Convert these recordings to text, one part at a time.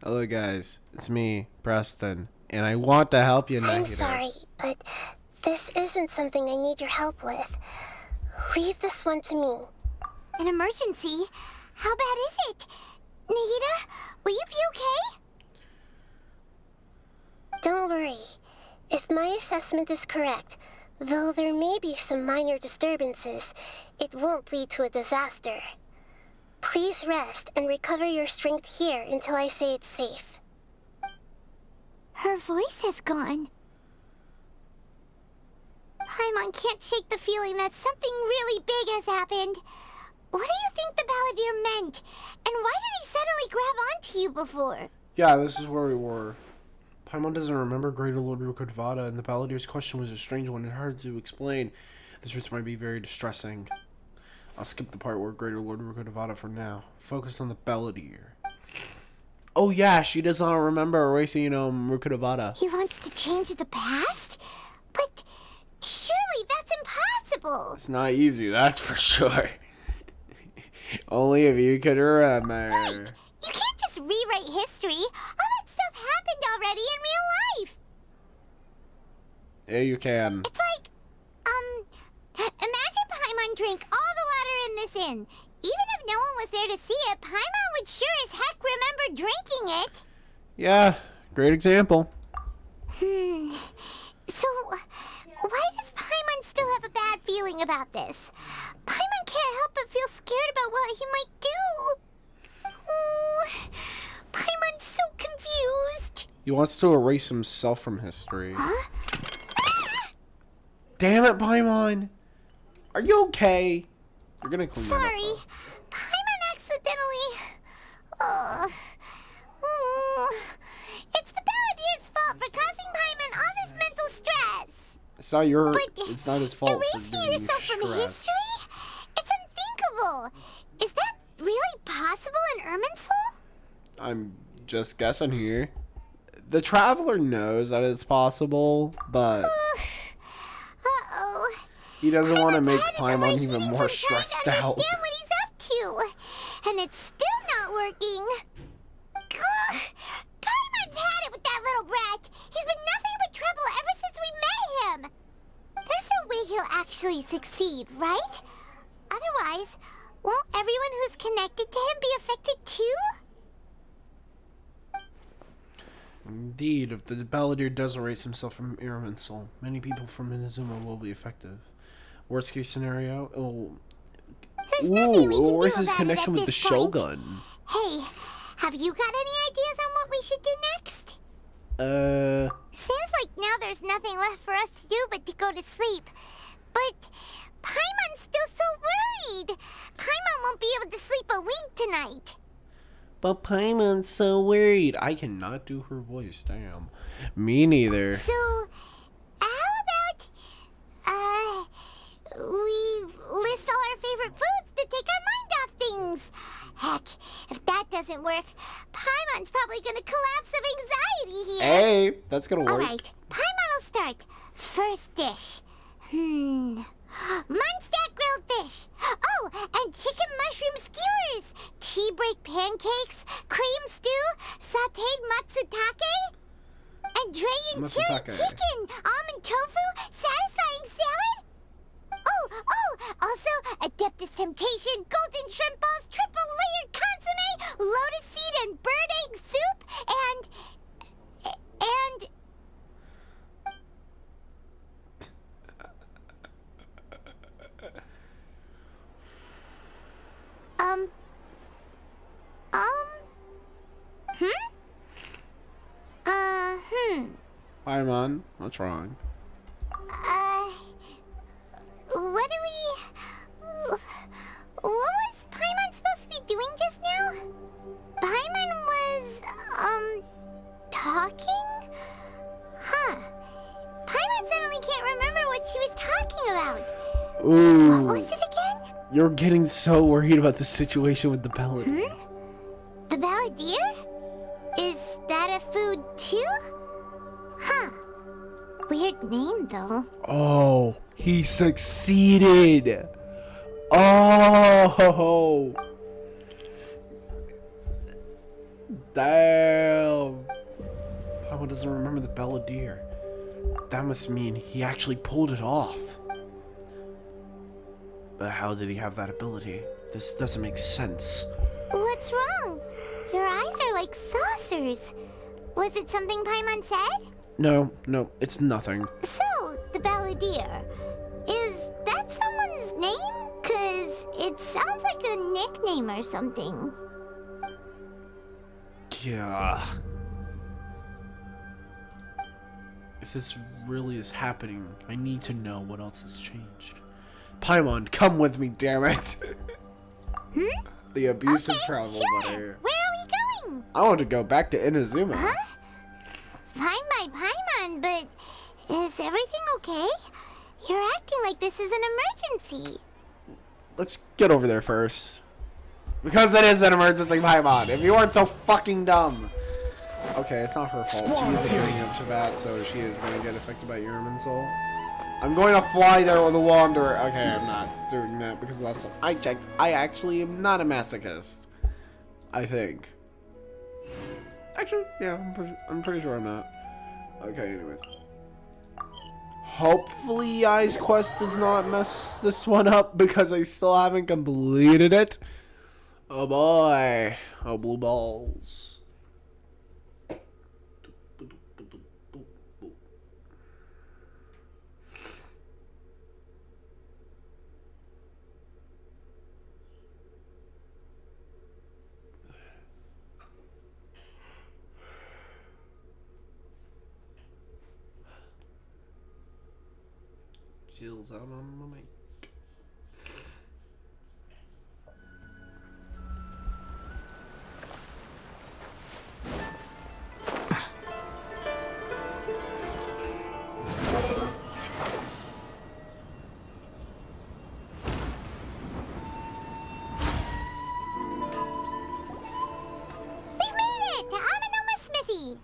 Hello guys, it's me, Preston, and I want to help you, I'm Nahida. sorry, but this isn't something I need your help with. Leave this one to me. An emergency? How bad is it? Nahida, will you be okay? Don't worry. If my assessment is correct, though there may be some minor disturbances, it won't lead to a disaster. Please rest and recover your strength here until I say it's safe. Her voice has gone. Paimon can't shake the feeling that something really big has happened. What do you think the Balladeer meant? And why did he suddenly grab onto you before? Yeah, this is where we were. Paimon doesn't remember Greater Lord Rukkhadevata, and the Balladeer's question was a strange one and hard to explain. This truth might be very distressing. I'll skip the part where Greater Lord Rukkhadevata for now. Focus on the Balladeer. Oh yeah, she does not remember erasing Rukkhadevata. He wants to change the past? But surely that's impossible. It's not easy, that's for sure. Only if you could remember. Right. You can't just rewrite history. All that stuff happened already in real life. Yeah, you can. It's like, imagine Paimon drank all the water in this inn. Even if no one was there to see it, Paimon would sure as heck remember drinking it. Yeah, great example. So, why does Paimon still have a bad feeling about this? Paimon can't help but feel scared about what he might do. Oh, Paimon's so confused. He wants to erase himself from history. Huh? Damn it, Paimon! Are you okay? You're gonna clean that Sorry, up, Paimon accidentally... It's the Balladeer's fault for causing Paimon all this mental stress. It's not your... But it's not his fault for erasing giving you yourself from stress. history? It's unthinkable. Is that really possible in Irminsul? I'm just guessing here. The Traveler knows that it's possible, but Uh-oh. he doesn't want to Paimon's make head is Paimon even overheating more from trying to stressed out. understand what he's up to. And it's still not working. Ugh. Paimon's had it with that little brat. He's been nothing but trouble ever since we met him. There's no way he'll actually succeed, right? Otherwise, won't everyone who's connected to him be affected too? Indeed, if the Balladeer does erase himself from Irminsul, many people from Inazuma will be effective. Worst case scenario, There's nothing we can or is do his about connection it with at the this point. Shogun? Hey, have you got any ideas on what we should do next? Uh, Seems like now there's nothing left for us to do but to go to sleep. But Paimon's still so worried. Paimon won't be able to sleep a wink tonight. but Paimon's so worried. I cannot do her voice, damn. Me neither. So, how about, we list all our favorite foods to take our mind off things? Heck, if that doesn't work, Paimon's probably gonna collapse of anxiety here. Hey, that's gonna work. Alright, Paimon will start. First dish. Munstack grilled fish. Oh, and chicken mushroom skewers. Tea break pancakes. Cream stew. Sauteed matsutake. And Dragon chilled Matsutake. chicken. Almond tofu. Satisfying salad. Oh, also Adeptus Temptation. Golden shrimp balls. Triple layered consomme. Lotus seed and bird egg soup. And... Um... Paimon, what's wrong? What do we... What was Paimon supposed to be doing just now? Paimon was, talking? Huh. Paimon suddenly can't remember what she was talking about. Ooh, What was it again? you're getting so worried about the situation with the Balladeer. The Balladeer? Is that a food too? Huh. Weird name, though. Oh, he succeeded. Oh, Damn. Paimon doesn't remember the Balladeer. That must mean he actually pulled it off. But how did he have that ability? This doesn't make sense. What's wrong? Your eyes are like saucers. Was it something Paimon said? No, it's nothing. So, the Balladeer. Is that someone's name? 'Cause it sounds like a nickname or something. Yeah. If this really is happening, I need to know what else has changed. Paimon, come with me, damn it. The abusive travel sure. buddy. Where are we going? I want to go back to Inazuma. Huh? Fine by Paimon, but is everything okay? You're acting like this is an emergency. Let's get over there first. Because it is an emergency, Paimon. If you weren't so fucking dumb. Okay, it's not her fault. She's getting up to bat, so she is going to get affected by Uramen Soul. I'm going to fly there with a Wanderer. Okay, I'm not doing that because last time I checked, I actually am not a masochist. I think. Actually, yeah, I'm pretty sure I'm not. Okay, anyways. Hopefully I's quest does not mess this one up because I still haven't completed it. Oh boy. Oh, blue balls. Chills out on my mic. We've made it to Amanoma Smithy.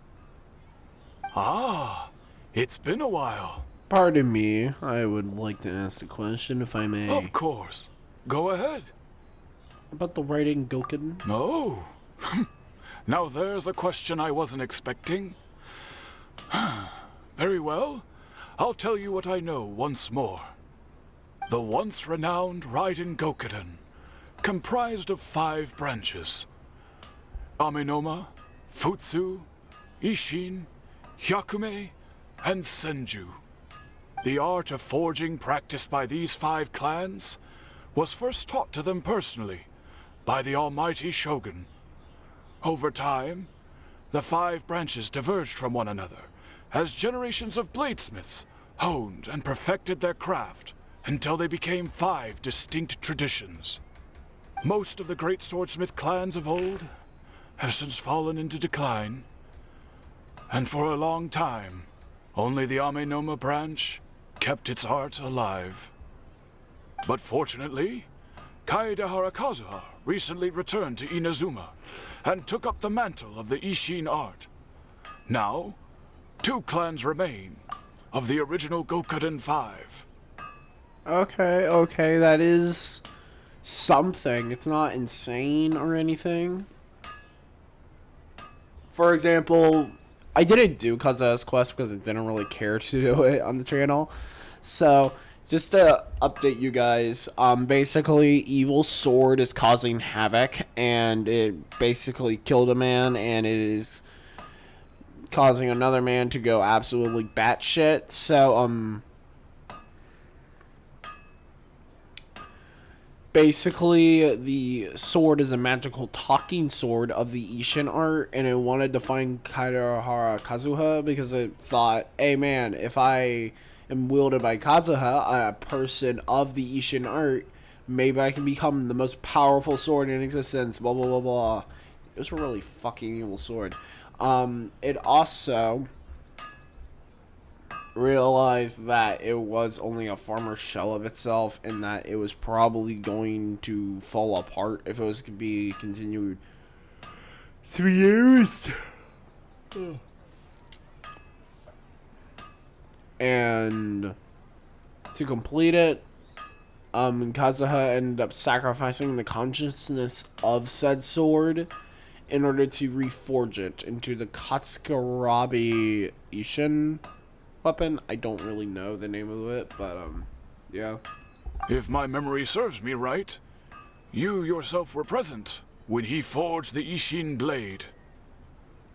Ah, it's been a while. Pardon me, I would like to ask a question if I may. Of course. Go ahead. About the writing Goken? Oh. Now there's a question I wasn't expecting. Very well. I'll tell you what I know once more. The once renowned Raiden Gokuden, comprised of 5 branches. Amenoma, Futsu, Ishin, Hyakume, and Senju. The art of forging practiced by these 5 clans was first taught to them personally by the almighty Shogun. Over time, the 5 branches diverged from one another as generations of bladesmiths honed and perfected their craft until they became 5 distinct traditions. Most of the great swordsmith clans of old have since fallen into decline, and for a long time, only the Amenoma branch kept its art alive. But fortunately, Kaedehara Kazuha recently returned to Inazuma and took up the mantle of the Ishin art. Now, 2 clans remain of the original Gokuden 5. Okay, that is something. It's not insane or anything. For example, I didn't do Kazuha's quest because I didn't really care to do it on the channel. So, just to update you guys, basically, Evil Sword is causing havoc, and it basically killed a man, and it is causing another man to go absolutely batshit. So, basically, the sword is a magical talking sword of the Ishin art, and it wanted to find Kaedehara Kazuha because it thought, hey man, if I am wielded by Kazuha, a person of the Ishin art, maybe I can become the most powerful sword in existence, blah blah blah blah. It was a really fucking evil sword. It also realized that it was only a former shell of itself and that it was probably going to fall apart if it was to be continued 3 years. And to complete it, Kazuha ended up sacrificing the consciousness of said sword in order to reforge it into the Katsukarabi Ishin weapon. I don't really know the name of it, but yeah. If my memory serves me right, you yourself were present when he forged the Ishin blade.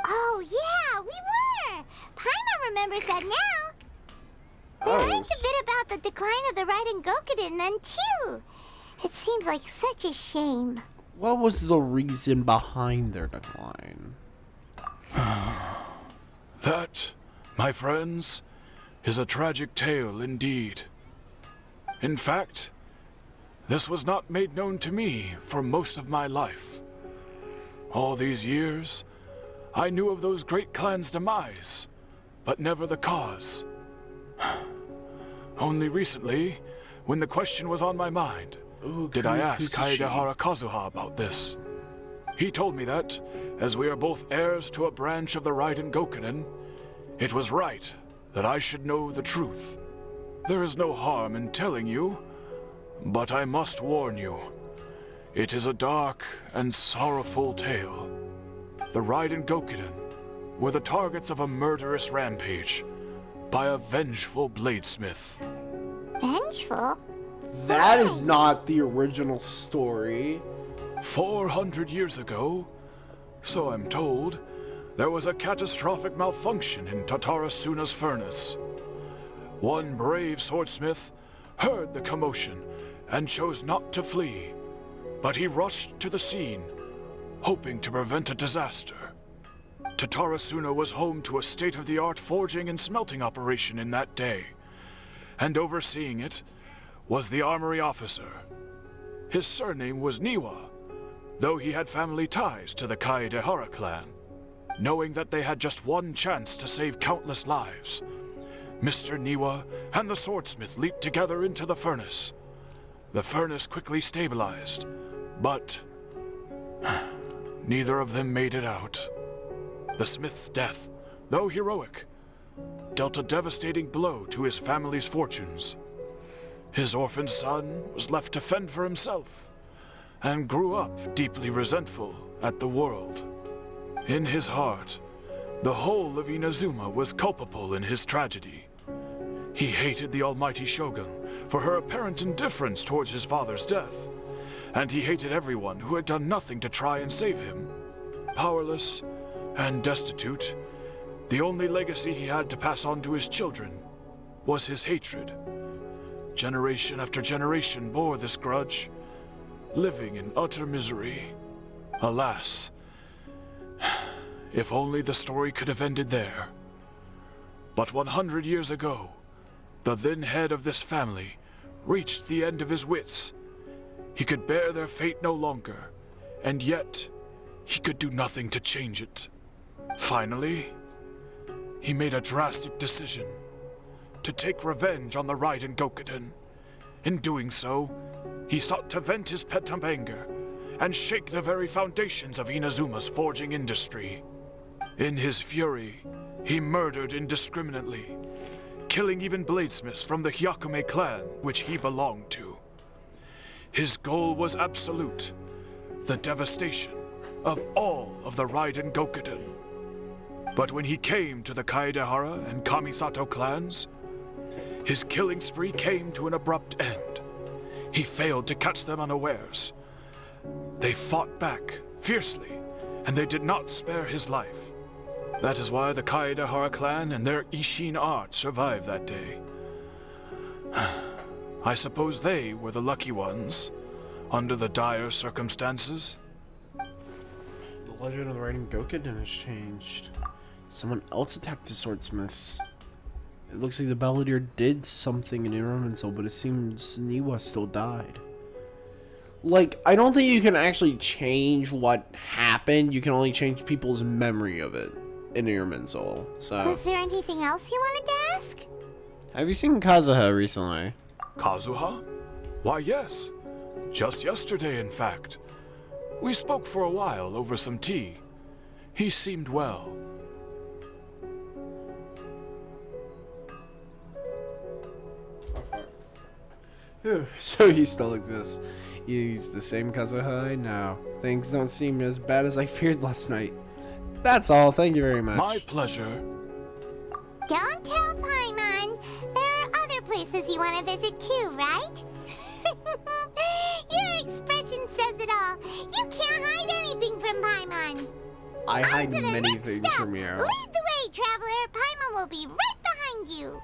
Oh, yeah, we were! Paimon remembers that now. We learned a bit about the decline of the Raiden Gokuden then, too. It seems like such a shame. What was the reason behind their decline? That, my friends, is a tragic tale indeed. In fact, this was not made known to me for most of my life. All these years, I knew of those great clans' demise, but never the cause. Only recently, when the question was on my mind, did I ask Kaedehara Kazuha about this. He told me that, as we are both heirs to a branch of the Raiden Gokunen, it was right that I should know the truth. There is no harm in telling you, but I must warn you. It is a dark and sorrowful tale. The Raiden Gokunen were the targets of a murderous rampage by a vengeful bladesmith. Vengeful? That is not the original story. 400 years ago, so I'm told, there was a catastrophic malfunction in Tatarasuna's furnace. One brave swordsmith heard the commotion and chose not to flee, but he rushed to the scene, hoping to prevent a disaster. Tatarasuna was home to a state-of-the-art forging and smelting operation in that day, and overseeing it was the armory officer. His surname was Niwa, though he had family ties to the Kaedehara clan. Knowing that they had just one chance to save countless lives, Mr. Niwa and the swordsmith leaped together into the furnace. The furnace quickly stabilized, but neither of them made it out. The smith's death, though heroic, dealt a devastating blow to his family's fortunes. His orphaned son was left to fend for himself, and grew up deeply resentful at the world. In his heart, the whole of Inazuma was culpable in his tragedy. He hated the almighty shogun for her apparent indifference towards his father's death, and he hated everyone who had done nothing to try and save him. Powerless and destitute, the only legacy he had to pass on to his children was his hatred. Generation after generation bore this grudge, living in utter misery. Alas, if only the story could have ended there. But 100 years ago, the then head of this family reached the end of his wits. He could bear their fate no longer, and yet he could do nothing to change it. Finally, he made a drastic decision to take revenge on the Raiden Gokuden. In doing so, he sought to vent his pent-up anger and shake the very foundations of Inazuma's forging industry. In his fury, he murdered indiscriminately, killing even bladesmiths from the Hyakume clan, which he belonged to. His goal was absolute, the devastation of all of the Raiden Gokuden. But when he came to the Kaedehara and Kamisato clans, his killing spree came to an abrupt end. He failed to catch them unawares. They fought back fiercely, and they did not spare his life. That is why the Kaedehara clan and their Ishin art survived that day. I suppose they were the lucky ones, under the dire circumstances. The legend of the Raiden Gokuden has changed. Someone else attacked the swordsmiths. It looks like the Balladeer did something in Irminsul, but it seems Niwa still died. Like, I don't think you can actually change what happened. You can only change people's memory of it in Irminsul. So, Was there anything else you wanted to ask? have you seen Kazuha recently? Kazuha? Why, yes. Just yesterday, in fact. We spoke for a while over some tea. He seemed well. So he still exists. He's the same Kazuha I know. Things don't seem as bad as I feared last night. That's all. Thank you very much. My pleasure. Don't tell Paimon. There are other places you want to visit too, right? Your expression says it all. You can't hide anything from Paimon. I hide On to the many next things stop. from you. Lead the way, traveler. Paimon will be right behind you.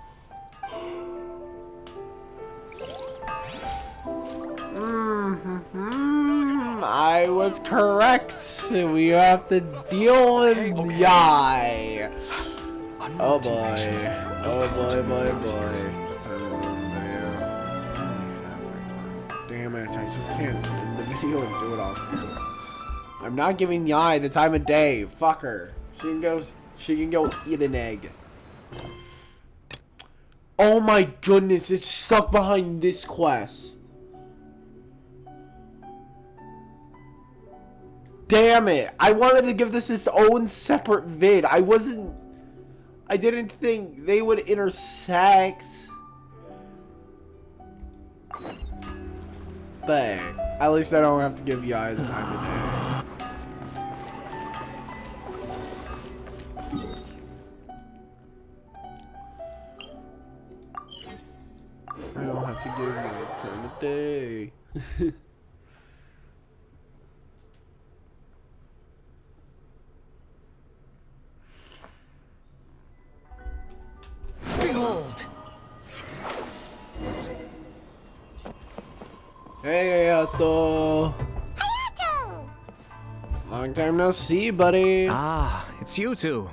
I was correct. We have to deal with Yai. Oh boy. Oh boy. Damn it, I just can't end the video and do it all. I'm not giving Yai the time of day. Fuck her. She can go eat an egg. Oh my goodness, it's stuck behind this quest. Damn it! I wanted to give this its own separate vid. I didn't think they would intersect. But at least I don't have to give Yai the time of day. I don't have to give Yai the time of day. Behold! Hey, Hayato! Hayato! Long time no see, buddy. Ah, it's you two.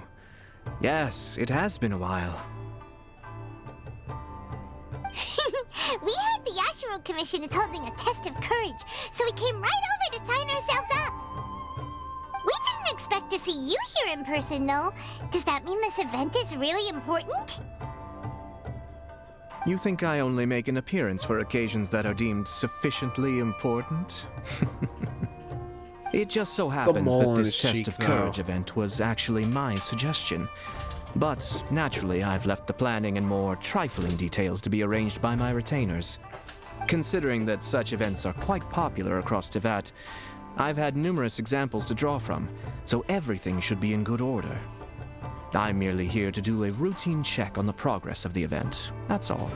Yes, it has been a while. We heard the Yashiro Commission is holding a test of courage, so we came right over to sign ourselves up. We didn't expect to see you here in person, though. Does that mean this event is really important? You think I only make an appearance for occasions that are deemed sufficiently important? It just so happens mole that on this his test cheek, of courage though. event was actually my suggestion. But naturally, I've left the planning and more trifling details to be arranged by my retainers. Considering that such events are quite popular across Teyvat, I've had numerous examples to draw from, so everything should be in good order. I'm merely here to do a routine check on the progress of the event, that's all.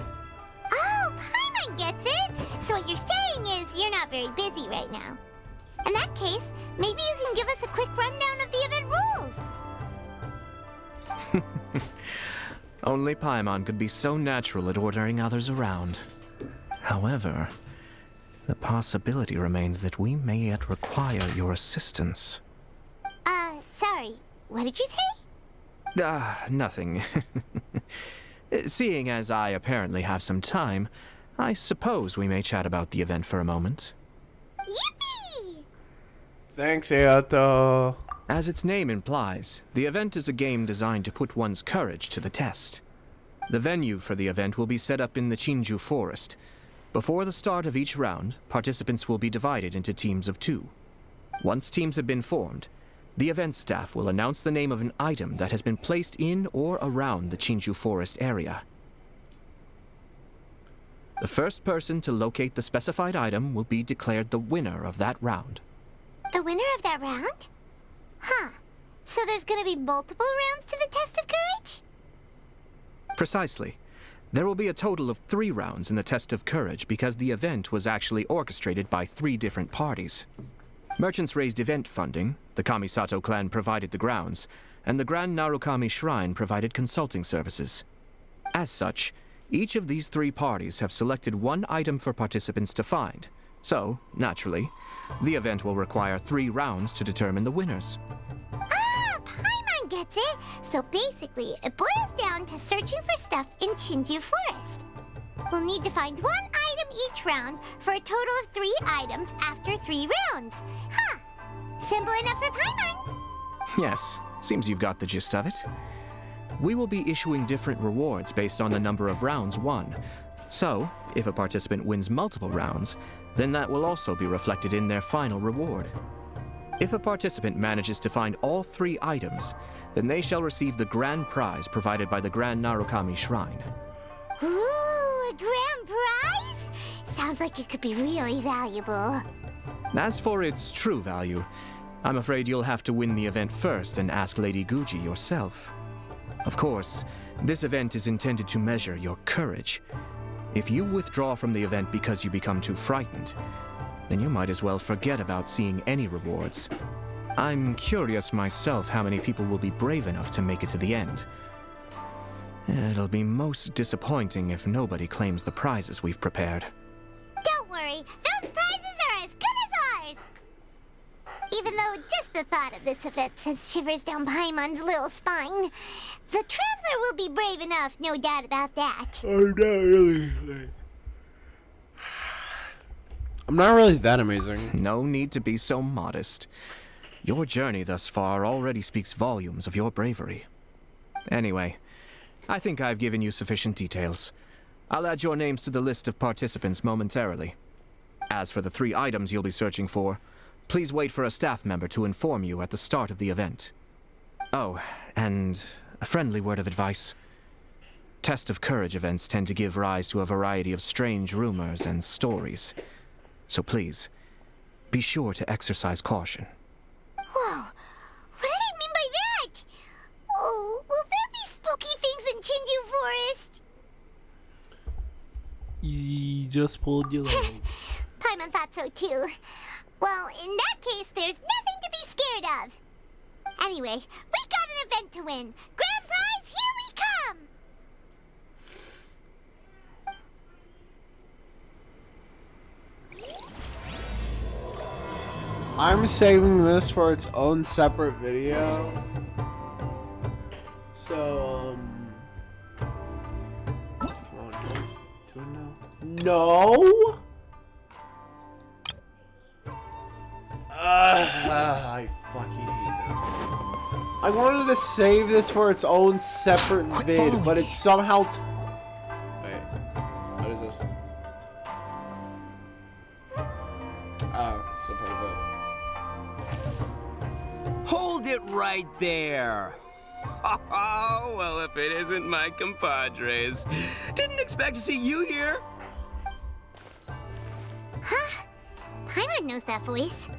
Oh, Paimon gets it! So what you're saying is you're not very busy right now. In that case, maybe you can give us a quick rundown of the event rules. Only Paimon could be so natural at ordering others around. However, the possibility remains that we may yet require your assistance. Sorry, what did you say? Nothing. Seeing as I apparently have some time, I suppose we may chat about the event for a moment. Yippee! Thanks, Hayato. As its name implies, the event is a game designed to put one's courage to the test. The venue for the event will be set up in the Chinju Forest. Before the start of each round, participants will be divided into teams of 2. Once teams have been formed, the event staff will announce the name of an item that has been placed in or around the Chinju Forest area. The first person to locate the specified item will be declared the winner of that round. The winner of that round? Huh. So there's gonna be multiple rounds to the test of courage? Precisely. There will be a total of 3 rounds in the test of courage because the event was actually orchestrated by 3 different parties. Merchants raised event funding, the Kamisato clan provided the grounds, and the Grand Narukami Shrine provided consulting services. As such, each of these 3 parties have selected one item for participants to find. So, naturally, the event will require 3 rounds to determine the winners. Ah, Paimon gets it! So basically, it boils down to searching for stuff in Chinju Forest. We'll need to find 1 item each round for a total of 3 items after 3 rounds. Huh. Simple enough for Paimon. Yes, seems you've got the gist of it. We will be issuing different rewards based on the number of rounds won. So, if a participant wins multiple rounds, then that will also be reflected in their final reward. If a participant manages to find all 3 items, then they shall receive the grand prize provided by the Grand Narukami Shrine. Ooh, a grand prize? sounds like it could be really valuable. As for its true value, I'm afraid you'll have to win the event first and ask Lady Guji yourself. Of course, this event is intended to measure your courage. If you withdraw from the event because you become too frightened, then you might as well forget about seeing any rewards. I'm curious myself how many people will be brave enough to make it to the end. It'll be most disappointing if nobody claims the prizes we've prepared. Don't worry, those prizes are as good as ours! Even though just the thought of this event sends shivers down Paimon's little spine, the Traveler will be brave enough, no doubt about that. I'm not really that amazing. No need to be so modest. Your journey thus far already speaks volumes of your bravery. Anyway, I think I've given you sufficient details. I'll add your names to the list of participants momentarily. As for the 3 items you'll be searching for, please wait for a staff member to inform you at the start of the event. Oh, and a friendly word of advice. Test of Courage events tend to give rise to a variety of strange rumors and stories. So please, be sure to exercise caution. Whoa, what did he mean by that? Oh, will there be spooky things in Chinju Forest? You just pulled your leg. Paimon thought so too. Well, in that case, there's nothing to be scared of. Anyway, we got an event to win. Grand prize, here we come! I'm saving this for its own separate video. So, come on, guys. Do it now. No! I fucking hate this. I wanted to save this for its own separate vid, but it's somehow. Wait, what is this? Oh, it's still part of it. Hold it right there. Oh, well, if it isn't my compadres. Didn't expect to see you here. Huh? Paimon knows that voice.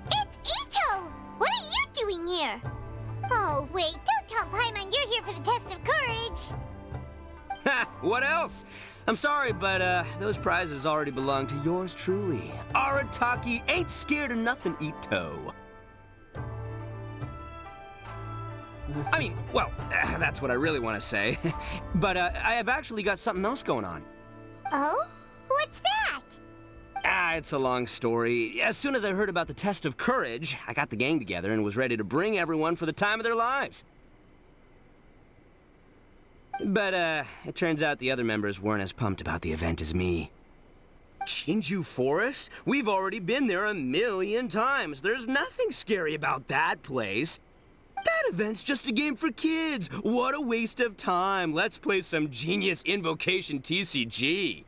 It's Ito! What are you doing here? Oh, wait, don't tell Paimon you're here for the test of courage. Ha! What else? I'm sorry, but those prizes already belong to yours truly. Arataki ain't scared of nothing, Ito. I mean, well, that's what I really want to say. But I have actually got something else going on. Oh? What's that? It's a long story. As soon as I heard about the test of courage, I got the gang together and was ready to bring everyone for the time of their lives. But, it turns out the other members weren't as pumped about the event as me. Chinju Forest? We've already been there 1,000,000 times. There's nothing scary about that place. That event's just a game for kids. What a waste of time. Let's play some genius invocation TCG.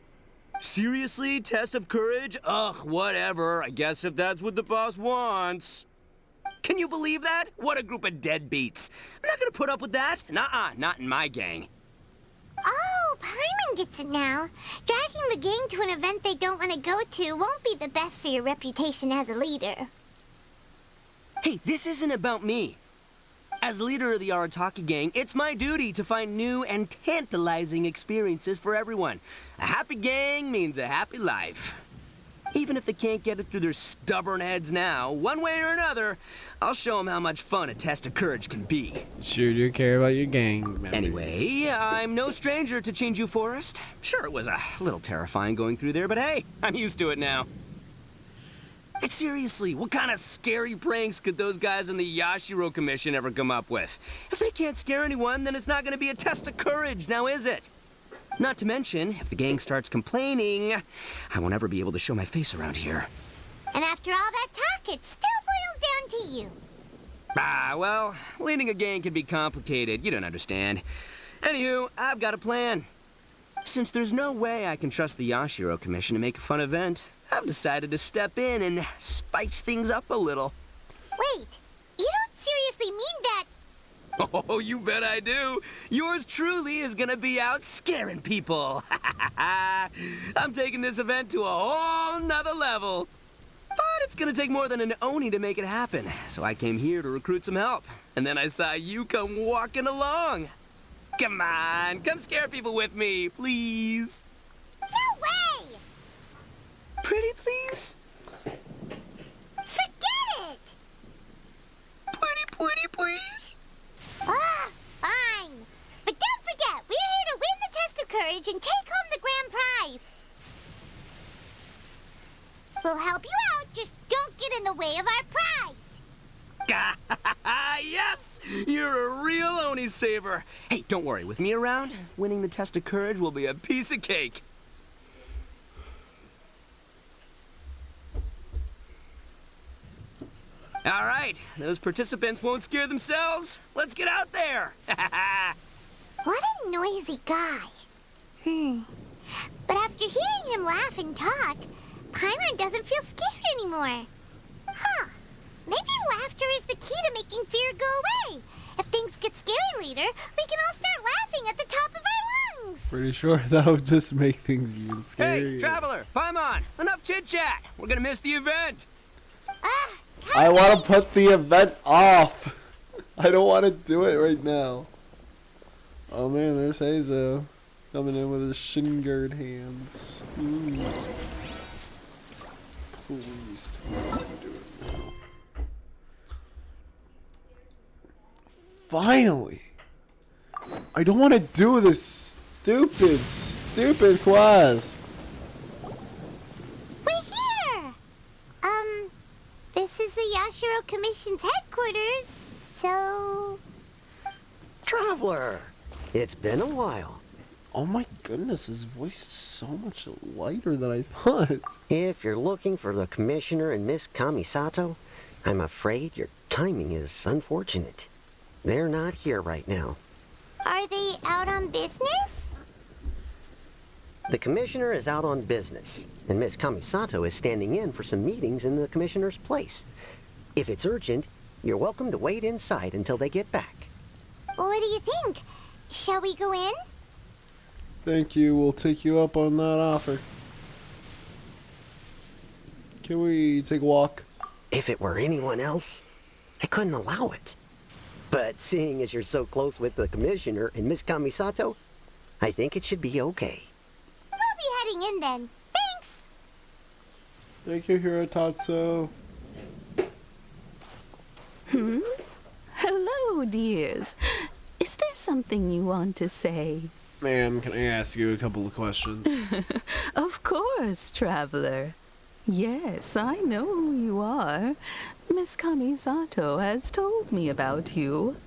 Seriously? Test of courage? Ugh, whatever. I guess if that's what the boss wants. Can you believe that? What a group of deadbeats. I'm not gonna put up with that. Nuh-uh, not in my gang. Oh, Paimon gets it now. Dragging the gang to an event they don't want to go to won't be the best for your reputation as a leader. Hey, this isn't about me. As leader of the Arataki gang, it's my duty to find new and tantalizing experiences for everyone. A happy gang means a happy life. Even if they can't get it through their stubborn heads now, one way or another, I'll show them how much fun a test of courage can be. Sure do care about your gang members. Anyway, I'm no stranger to Chinju Forest. Sure, it was a little terrifying going through there, but hey, I'm used to it now. And seriously, what kind of scary pranks could those guys in the Yashiro Commission ever come up with? If they can't scare anyone, then it's not going to be a test of courage, now is it? Not to mention, if the gang starts complaining, I won't ever be able to show my face around here. And after all that talk, it still boils down to you. Well, leading a gang can be complicated. You don't understand. Anywho, I've got a plan. Since there's no way I can trust the Yashiro Commission to make a fun event, I've decided to step in and spice things up a little. Wait, you don't seriously mean that... Oh, you bet I do. Yours truly is gonna be out scaring people. I'm taking this event to a whole nother level. But it's gonna take more than an Oni to make it happen, so I came here to recruit some help. And then I saw you come walking along. Come on, come scare people with me, please. No way! Pretty please? Forget it! Pretty please? Ah, fine. But don't forget, we're here to win the test of courage and take home the grand prize. We'll help you out, just don't get in the way of our prize. Yes! You're a real Oni saver. Hey, don't worry, with me around, winning the test of courage will be a piece of cake. All right, those participants won't scare themselves. Let's get out there. What a noisy guy. But after hearing him laugh and talk, Paimon doesn't feel scared anymore. Huh. Maybe laughter is the key to making fear go away. If things get scary later, we can all start laughing at the top of our lungs. Pretty sure that would just make things even scarier. Hey, Traveler, Paimon, enough chit-chat. We're gonna miss the event. I want to put the event off. I don't want to do it right now. Oh man, there's Hazo coming in with his shin guard hands. Ooh. Please do it now. Finally! I don't want to do this stupid quest. We're here! This is the Yashiro Commission's headquarters, so... Traveler, it's been a while. Oh my goodness, his voice is so much lighter than I thought. If you're looking for the Commissioner and Miss Kamisato, I'm afraid your timing is unfortunate. They're not here right now. Are they out on business? The Commissioner is out on business, and Miss Kamisato is standing in for some meetings in the Commissioner's place. If it's urgent, you're welcome to wait inside until they get back. What do you think? Shall we go in? Thank you, we'll take you up on that offer. Can we take a walk? If it were anyone else, I couldn't allow it. But seeing as you're so close with the Commissioner and Miss Kamisato, I think it should be okay. We'll be heading in then. Thanks! Thank you, Hirotatsu. Hello, dears. Is there something you want to say? Ma'am, can I ask you a couple of questions? Of course, traveler. Yes, I know who you are. Miss Kamisato has told me about you.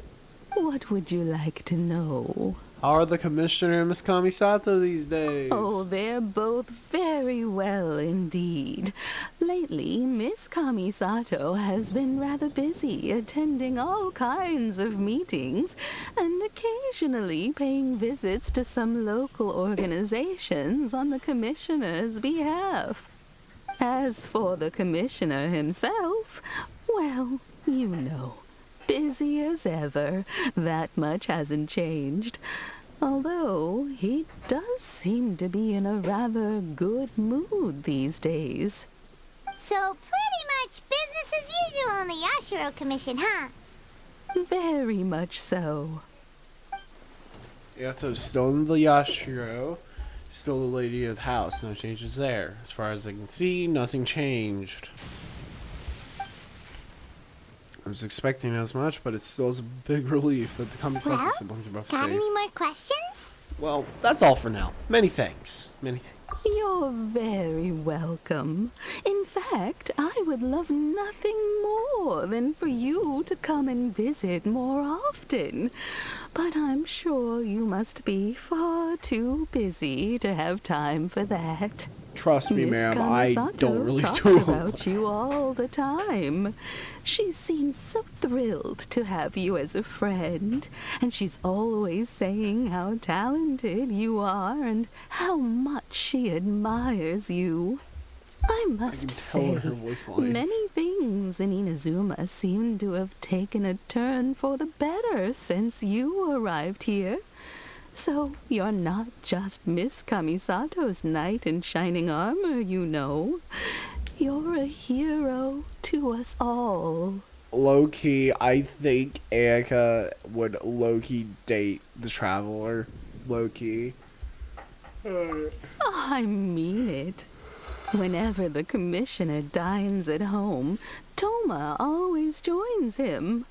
What would you like to know? How are the Commissioner and Miss Kamisato these days? Oh, they're both very well indeed. Lately, Miss Kamisato has been rather busy attending all kinds of meetings and occasionally paying visits to some local organizations on the Commissioner's behalf. As for the Commissioner himself, well, you know, busy as ever. That much hasn't changed. Although he does seem to be in a rather good mood these days. So pretty much business as usual on the Yashiro Commission, huh? Very much so. Yeah, so still in the Yashiro, still the lady of the house. No changes there. As far as I can see, nothing changed. I was expecting as much, but it still is a big relief that the Kamisato Well, siblings are both got safe. any more questions? Well, that's all for now. Many thanks. Many thanks. You're very welcome. In fact, I would love nothing more than for you to come and visit more often. But I'm sure you must be far too busy to have time for that. Trust me, Miss ma'am, I Kamisato don't really talks do about you all the time. She seems so thrilled to have you as a friend, and she's always saying how talented you are and how much she admires you. I I must can tell say, in her voice lines. many things in Inazuma seem to have taken a turn for the better since you arrived here. So you're not just Miss Kamisato's knight in shining armor, you know. You're a hero to us all. Low-key, I think Ayaka would low-key date the Traveler. Low-key. I mean it. Whenever the commissioner dines at home, Toma always joins him.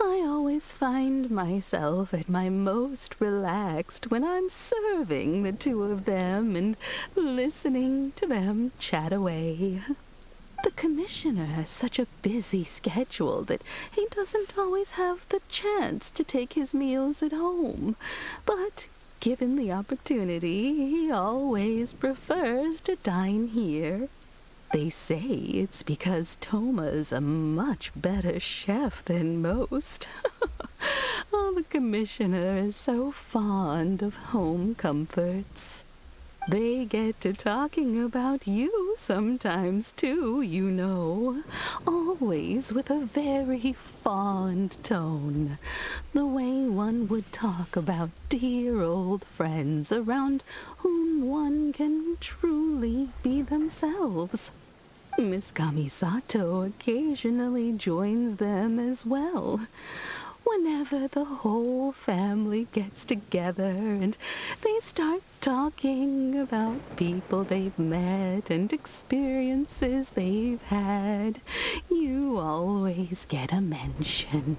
I always find myself at my most relaxed when I'm serving the two of them and listening to them chat away. The commissioner has such a busy schedule that he doesn't always have the chance to take his meals at home, but given the opportunity, he always prefers to dine here. They say it's because Toma's a much better chef than most. Oh, the commissioner is so fond of home comforts. They get to talking about you sometimes, too, you know. Always with a very fond tone. The way one would talk about dear old friends around whom one can truly be themselves. Miss Kamisato occasionally joins them as well. Whenever the whole family gets together and they start talking about people they've met and experiences they've had, you always get a mention.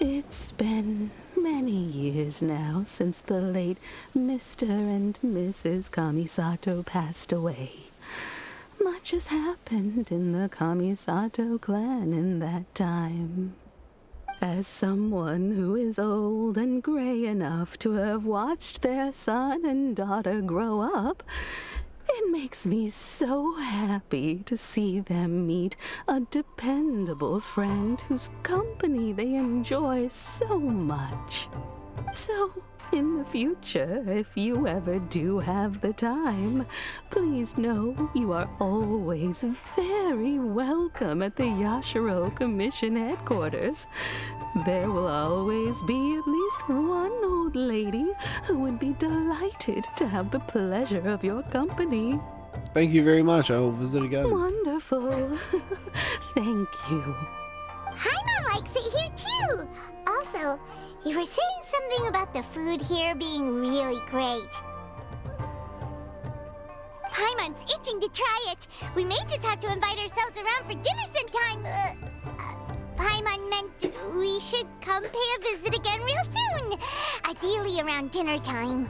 It's been many years now since the late Mr. and Mrs. Kamisato passed away. Much has happened in the Kamisato clan in that time. As someone who is old and gray enough to have watched their son and daughter grow up, it makes me so happy to see them meet a dependable friend whose company they enjoy so much. So, in the future, if you ever do have the time, please know you are always very welcome at the Yashiro Commission headquarters. There will always be at least one old lady who would be delighted to have the pleasure of your company. Thank you very much. I will visit again. Wonderful. Thank you. Paimon likes it here too. Also, you were saying something about the food here being really great. Paimon's itching to try it. We may just have to invite ourselves around for dinner sometime. Paimon meant we should come pay a visit again real soon. Ideally around dinner time.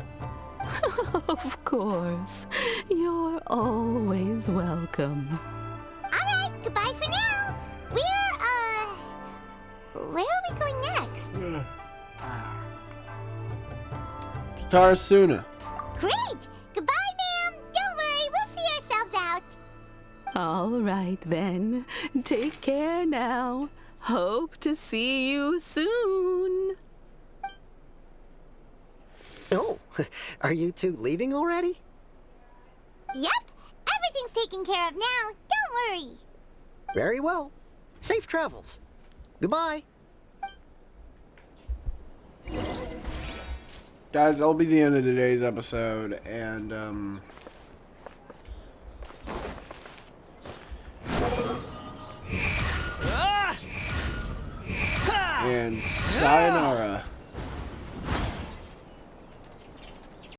Of course. You're always welcome. Alright, goodbye for now. Where are we going next? Tarasuna. Great! Goodbye, ma'am! Don't worry, we'll see ourselves out. All right, then. Take care now. Hope to see you soon. Oh, are you two leaving already? Yep, everything's taken care of now. Don't worry. Very well. Safe travels. Goodbye. Guys, that'll be the end of today's episode, and sayonara.